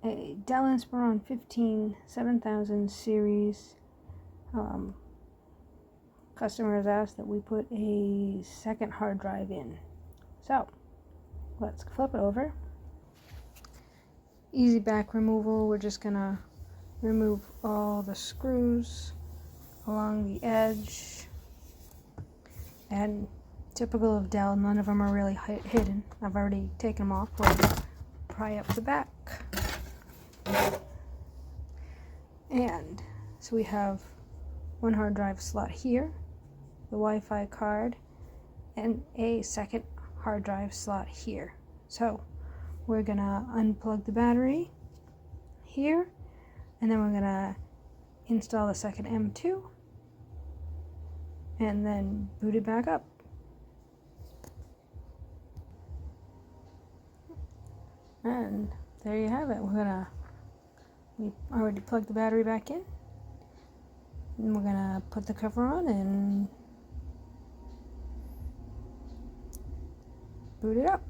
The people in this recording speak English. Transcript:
a Dell Inspiron 15 7000 series. Customer has asked that we put a second hard drive in. So let's flip it over. Easy back removal. We're just gonna remove all the screws along the edge. And typical of Dell, none of them are really hidden. I've already taken them off. We'll pry up the back. And so we have one hard drive slot here, the Wi-Fi card, and a second hard drive slot here. So we're gonna unplug the battery here, and then we're gonna install the second M.2 and then boot it back up. And there you have it. We already plugged the battery back in, and we're gonna put the cover on and boot it up.